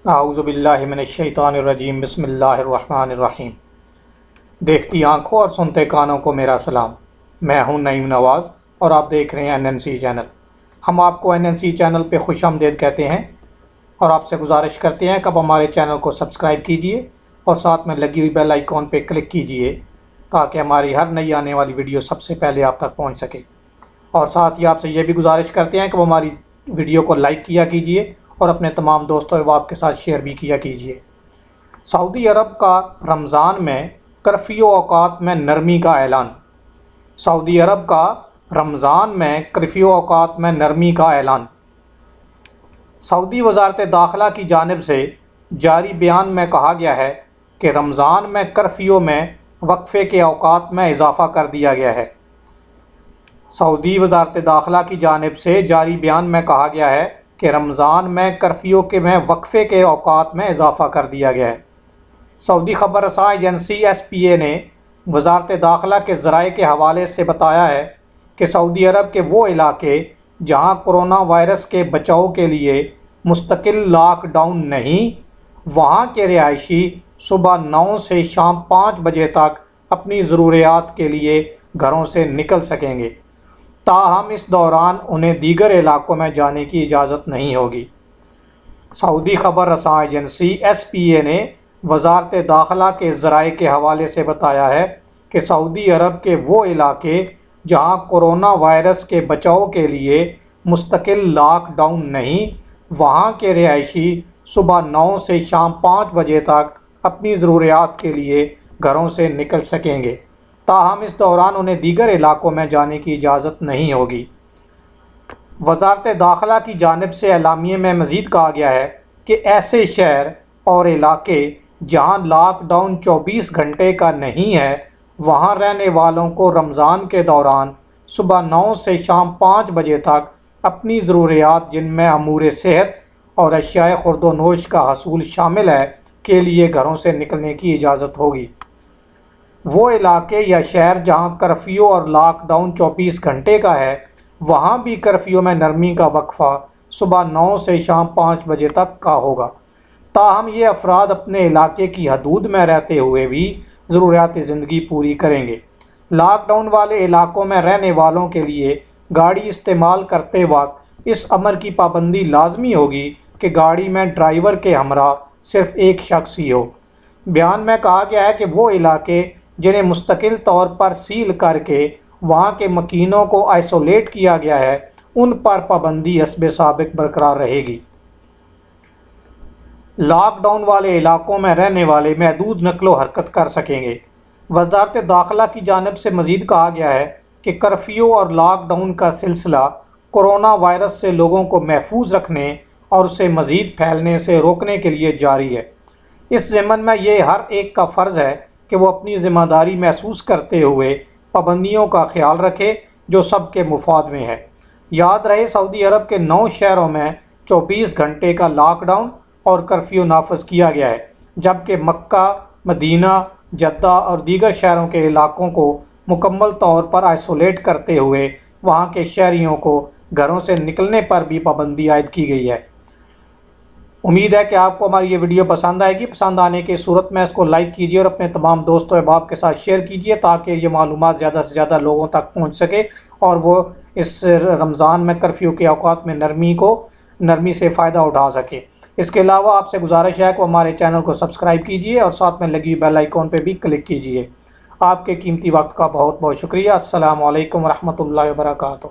اعوذ باللہ من الشیطان الرجیم، بسم اللہ الرحمن الرحیم۔ دیکھتی آنکھوں اور سنتے کانوں کو میرا سلام۔ میں ہوں نعیم نواز اور آپ دیکھ رہے ہیں NNC چینل۔ ہم آپ کو NNC چینل پہ خوش آمدید کہتے ہیں اور آپ سے گزارش کرتے ہیں کہ آپ ہمارے چینل کو سبسکرائب کیجئے اور ساتھ میں لگی ہوئی بیل آئیکن پہ کلک کیجئے تاکہ ہماری ہر نئی آنے والی ویڈیو سب سے پہلے آپ تک پہنچ سکے۔ اور ساتھ ہی آپ سے یہ بھی گزارش کرتے ہیں کہ وہ ہماری ویڈیو کو لائک کیا کیجئے اور اپنے تمام دوستوں و احباب کے ساتھ شیئر بھی کیا کیجئے۔ سعودی عرب کا رمضان میں کرفیو اوقات میں نرمی کا اعلان۔ سعودی عرب کا رمضان میں کرفیو اوقات میں نرمی کا اعلان۔ سعودی وزارت داخلہ کی جانب سے جاری بیان میں کہا گیا ہے کہ رمضان میں کرفیو میں وقفے کے اوقات میں اضافہ کر دیا گیا ہے۔ سعودی وزارت داخلہ کی جانب سے جاری بیان میں کہا گیا ہے کہ رمضان میں کرفیو کے وقفے کے اوقات میں اضافہ کر دیا گیا ہے۔ سعودی خبر رساں ایجنسی SPA نے وزارت داخلہ کے ذرائع کے حوالے سے بتایا ہے کہ سعودی عرب کے وہ علاقے جہاں کرونا وائرس کے بچاؤ کے لیے مستقل لاک ڈاؤن نہیں، وہاں کے رہائشی صبح 9 سے شام 5 بجے تک اپنی ضروریات کے لیے گھروں سے نکل سکیں گے، تاہم اس دوران انہیں دیگر علاقوں میں جانے کی اجازت نہیں ہوگی۔ سعودی خبر رساں ایجنسی SPA نے وزارت داخلہ کے ذرائع کے حوالے سے بتایا ہے کہ سعودی عرب کے وہ علاقے جہاں کرونا وائرس کے بچاؤ کے لیے مستقل لاک ڈاؤن نہیں، وہاں کے رہائشی صبح 9 سے شام 5 بجے تک اپنی ضروریات کے لیے گھروں سے نکل سکیں گے، تاہم اس دوران انہیں دیگر علاقوں میں جانے کی اجازت نہیں ہوگی۔ وزارت داخلہ کی جانب سے اعلامیے میں مزید کہا گیا ہے کہ ایسے شہر اور علاقے جہاں لاک ڈاؤن 24 گھنٹے کا نہیں ہے، وہاں رہنے والوں کو رمضان کے دوران صبح 9 سے شام 5 بجے تک اپنی ضروریات، جن میں امور صحت اور اشیاء خورد و نوش کا حصول شامل ہے، کے لیے گھروں سے نکلنے کی اجازت ہوگی۔ وہ علاقے یا شہر جہاں کرفیو اور لاک ڈاؤن 24 گھنٹے کا ہے، وہاں بھی کرفیو میں نرمی کا وقفہ صبح 9 سے شام 5 بجے تک کا ہوگا، تاہم یہ افراد اپنے علاقے کی حدود میں رہتے ہوئے بھی ضروریات زندگی پوری کریں گے۔ لاک ڈاؤن والے علاقوں میں رہنے والوں کے لیے گاڑی استعمال کرتے وقت اس امر کی پابندی لازمی ہوگی کہ گاڑی میں ڈرائیور کے ہمراہ صرف ایک شخص ہی ہو۔ بیان میں کہا گیا ہے کہ وہ علاقے جنہیں مستقل طور پر سیل کر کے وہاں کے مکینوں کو آئسولیٹ کیا گیا ہے، ان پر پابندی حسب سابق برقرار رہے گی۔ لاک ڈاؤن والے علاقوں میں رہنے والے محدود نقل و حرکت کر سکیں گے۔ وزارت داخلہ کی جانب سے مزید کہا گیا ہے کہ کرفیو اور لاک ڈاؤن کا سلسلہ کرونا وائرس سے لوگوں کو محفوظ رکھنے اور اسے مزید پھیلنے سے روکنے کے لیے جاری ہے۔ اس ضمن میں یہ ہر ایک کا فرض ہے کہ وہ اپنی ذمہ داری محسوس کرتے ہوئے پابندیوں کا خیال رکھے جو سب کے مفاد میں ہے۔ یاد رہے، سعودی عرب کے 9 شہروں میں 24 گھنٹے کا لاک ڈاؤن اور کرفیو نافذ کیا گیا ہے، جبکہ مکہ، مدینہ، جدہ اور دیگر شہروں کے علاقوں کو مکمل طور پر آئسولیٹ کرتے ہوئے وہاں کے شہریوں کو گھروں سے نکلنے پر بھی پابندی عائد کی گئی ہے۔ امید ہے کہ آپ کو ہماری یہ ویڈیو پسند آئے گی۔ پسند آنے کی صورت میں اس کو لائک کیجیے اور اپنے تمام دوستوں احباب کے ساتھ شیئر کیجیے تاکہ یہ معلومات زیادہ سے زیادہ لوگوں تک پہنچ سکے اور وہ اس رمضان میں کرفیو کے اوقات میں نرمی سے فائدہ اٹھا سکے۔ اس کے علاوہ آپ سے گزارش ہے کہ ہمارے چینل کو سبسکرائب کیجیے اور ساتھ میں لگی بیل آئیکن پہ بھی کلک کیجیے۔ آپ کے قیمتی وقت کا بہت بہت شکریہ۔ السلام علیکم ورحمۃ اللہ وبرکاتہ۔